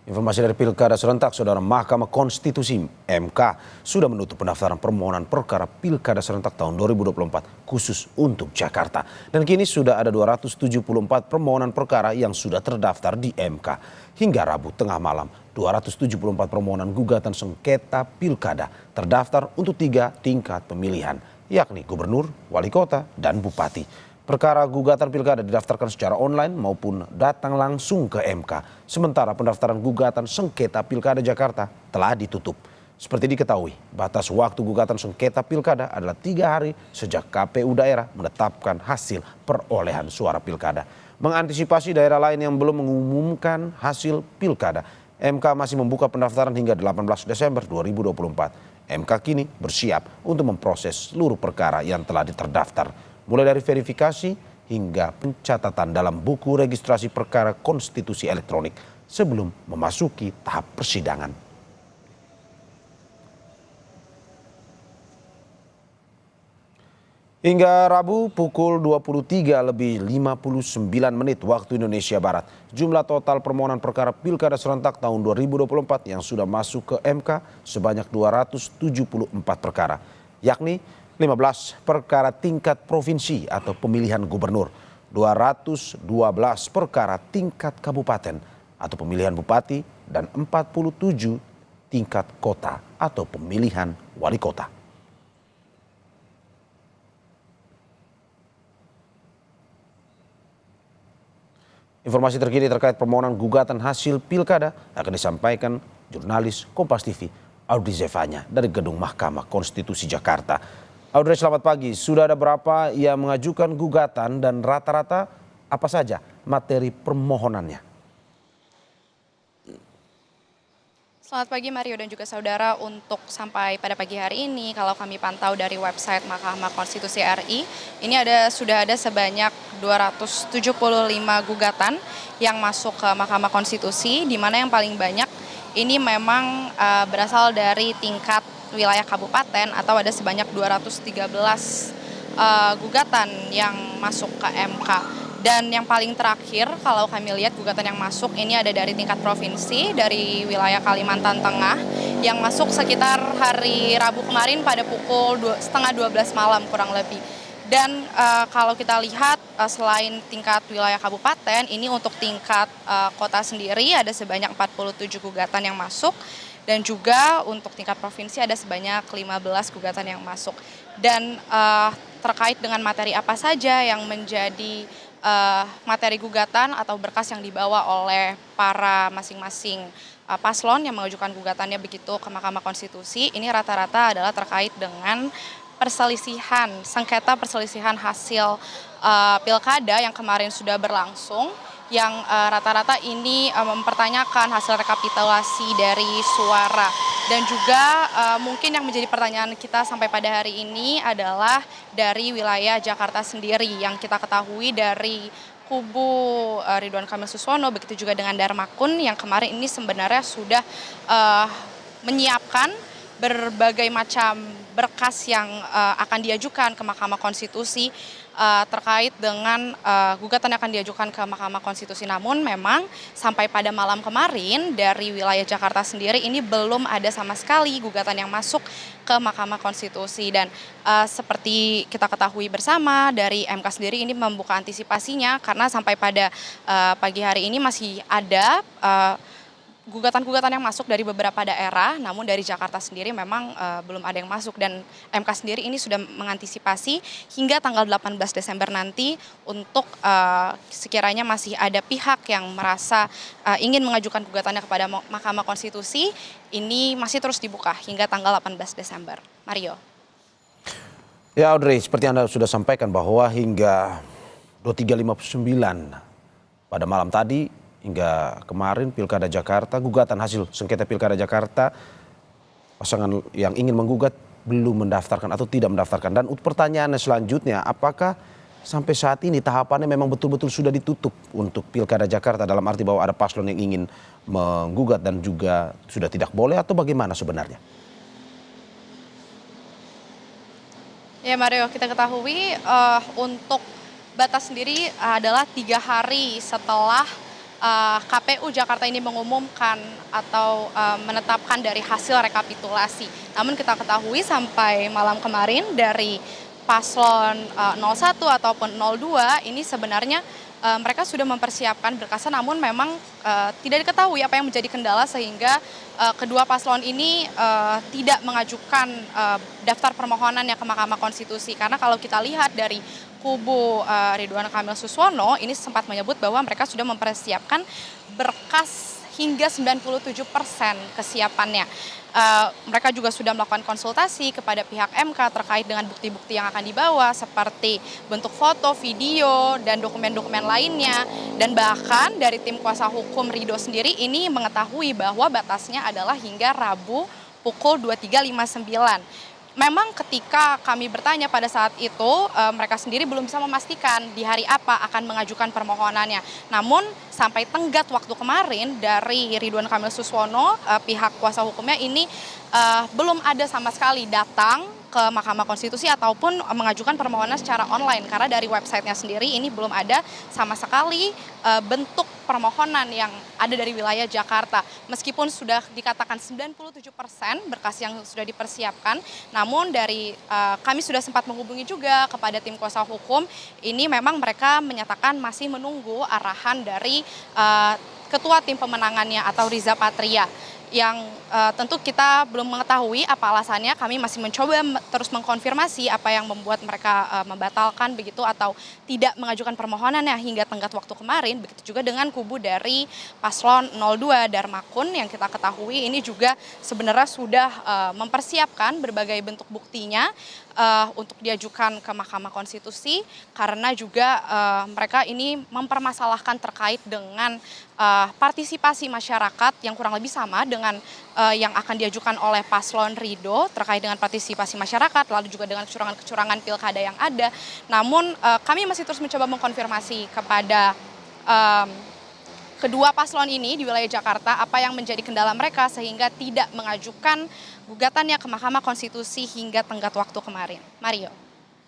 Informasi dari Pilkada serentak, Saudara, Mahkamah Konstitusi (MK) sudah menutup pendaftaran permohonan perkara Pilkada serentak tahun 2024 khusus untuk Jakarta. Dan kini sudah ada 274 permohonan perkara yang sudah terdaftar di MK. Hingga Rabu tengah malam, 274 permohonan gugatan sengketa Pilkada terdaftar untuk 3 tingkat pemilihan, yakni Gubernur, Wali Kota, dan Bupati. Perkara gugatan pilkada didaftarkan secara online maupun datang langsung ke MK. Sementara pendaftaran gugatan sengketa pilkada Jakarta telah ditutup. Seperti diketahui, batas waktu gugatan sengketa pilkada adalah 3 hari sejak KPU daerah menetapkan hasil perolehan suara pilkada. Mengantisipasi daerah lain yang belum mengumumkan hasil pilkada, MK masih membuka pendaftaran hingga 18 Desember 2024. MK kini bersiap untuk memproses seluruh perkara yang telah terdaftar, mulai dari verifikasi hingga pencatatan dalam buku registrasi perkara konstitusi elektronik sebelum memasuki tahap persidangan. Hingga Rabu pukul 23:59 waktu Indonesia Barat, jumlah total permohonan perkara Pilkada serentak tahun 2024 yang sudah masuk ke MK sebanyak 274 perkara, yakni 15 perkara tingkat provinsi atau pemilihan gubernur, 212 perkara tingkat kabupaten atau pemilihan bupati, dan 47 tingkat kota atau pemilihan wali kota. Informasi terkini terkait permohonan gugatan hasil pilkada akan disampaikan jurnalis Kompas TV Audrey Zevanya dari Gedung Mahkamah Konstitusi Jakarta. Audrey, selamat pagi. Sudah ada berapa yang mengajukan gugatan dan rata-rata apa saja materi permohonannya? Selamat pagi Mario dan juga saudara. Untuk sampai pada pagi hari ini, kalau kami pantau dari website Mahkamah Konstitusi RI, ini sudah ada sebanyak 275 gugatan yang masuk ke Mahkamah Konstitusi, di mana yang paling banyak ini memang berasal dari tingkat wilayah kabupaten, atau ada sebanyak 213 gugatan yang masuk ke MK. Dan yang paling terakhir kalau kami lihat gugatan yang masuk ini ada dari tingkat provinsi, dari wilayah Kalimantan Tengah, yang masuk sekitar hari Rabu kemarin pada pukul 11:30 malam kurang lebih. Dan kalau kita lihat selain tingkat wilayah kabupaten, ini untuk tingkat kota sendiri ada sebanyak 47 gugatan yang masuk. Dan juga untuk tingkat provinsi ada sebanyak 15 gugatan yang masuk. Dan terkait dengan materi apa saja yang menjadi materi gugatan atau berkas yang dibawa oleh para masing-masing paslon yang mengajukan gugatannya begitu ke Mahkamah Konstitusi, ini rata-rata adalah terkait dengan sengketa perselisihan hasil pilkada yang kemarin sudah berlangsung, yang rata-rata ini mempertanyakan hasil rekapitulasi dari suara. Dan juga mungkin yang menjadi pertanyaan kita sampai pada hari ini adalah dari wilayah Jakarta sendiri, yang kita ketahui dari kubu Ridwan Kamil Suswono, begitu juga dengan Darmakun yang kemarin ini sebenarnya sudah menyiapkan berbagai macam berkas yang akan diajukan ke Mahkamah Konstitusi terkait dengan gugatan yang akan diajukan ke Mahkamah Konstitusi. Namun memang sampai pada malam kemarin dari wilayah Jakarta sendiri ini belum ada sama sekali gugatan yang masuk ke Mahkamah Konstitusi. Dan seperti kita ketahui bersama, dari MK sendiri ini membuka antisipasinya karena sampai pada pagi hari ini masih ada gugatan-gugatan yang masuk dari beberapa daerah, namun dari Jakarta sendiri memang belum ada yang masuk. Dan MK sendiri ini sudah mengantisipasi hingga tanggal 18 Desember nanti untuk sekiranya masih ada pihak yang merasa ingin mengajukan gugatannya kepada Mahkamah Konstitusi, ini masih terus dibuka hingga tanggal 18 Desember. Mario. Ya Audrey, seperti Anda sudah sampaikan bahwa hingga 23:59 pada malam tadi, hingga kemarin Pilkada Jakarta, gugatan hasil sengketa Pilkada Jakarta, pasangan yang ingin menggugat belum mendaftarkan atau tidak mendaftarkan. Dan pertanyaannya selanjutnya, apakah sampai saat ini tahapannya memang betul-betul sudah ditutup untuk Pilkada Jakarta, dalam arti bahwa ada paslon yang ingin menggugat dan juga sudah tidak boleh, atau bagaimana sebenarnya? Ya Mario, kita ketahui untuk batas sendiri adalah 3 hari setelah KPU Jakarta ini mengumumkan atau menetapkan dari hasil rekapitulasi. Namun kita ketahui sampai malam kemarin dari paslon 01 ataupun 02 ini sebenarnya mereka sudah mempersiapkan berkasnya, namun memang tidak diketahui apa yang menjadi kendala sehingga kedua paslon ini tidak mengajukan daftar permohonannya ke Mahkamah Konstitusi. Karena kalau kita lihat dari kubu Ridwan Kamil Suswono ini sempat menyebut bahwa mereka sudah mempersiapkan berkas hingga 97% kesiapannya. Mereka juga sudah melakukan konsultasi kepada pihak MK terkait dengan bukti-bukti yang akan dibawa seperti bentuk foto, video, dan dokumen-dokumen lainnya. Dan bahkan dari tim kuasa hukum Ridho sendiri ini mengetahui bahwa batasnya adalah hingga Rabu pukul 23.59. Memang ketika kami bertanya pada saat itu, mereka sendiri belum bisa memastikan di hari apa akan mengajukan permohonannya. Namun sampai tenggat waktu kemarin dari Ridwan Kamil Suswono, pihak kuasa hukumnya ini belum ada sama sekali datang ke Mahkamah Konstitusi ataupun mengajukan permohonan secara online. Karena dari websitenya sendiri ini belum ada sama sekali bentuk permohonan yang ada dari wilayah Jakarta. Meskipun sudah dikatakan 97% berkas yang sudah dipersiapkan, namun dari kami sudah sempat menghubungi juga kepada tim kuasa hukum, ini memang mereka menyatakan masih menunggu arahan dari ketua tim pemenangannya atau Riza Patria. Yang tentu kita belum mengetahui apa alasannya, kami masih mencoba terus mengkonfirmasi apa yang membuat mereka membatalkan begitu atau tidak mengajukan permohonannya hingga tenggat waktu kemarin. Begitu juga dengan kubu dari paslon 02 Darmakun yang kita ketahui ini juga sebenarnya sudah mempersiapkan berbagai bentuk buktinya untuk diajukan ke Mahkamah Konstitusi karena juga mereka ini mempermasalahkan terkait dengan partisipasi masyarakat yang kurang lebih sama dengan yang akan diajukan oleh paslon Ridho terkait dengan partisipasi masyarakat, lalu juga dengan kecurangan-kecurangan pilkada yang ada. Namun kami masih terus mencoba mengkonfirmasi kepada kedua paslon ini di wilayah Jakarta apa yang menjadi kendala mereka sehingga tidak mengajukan gugatannya ke Mahkamah Konstitusi hingga tenggat waktu kemarin. Mario.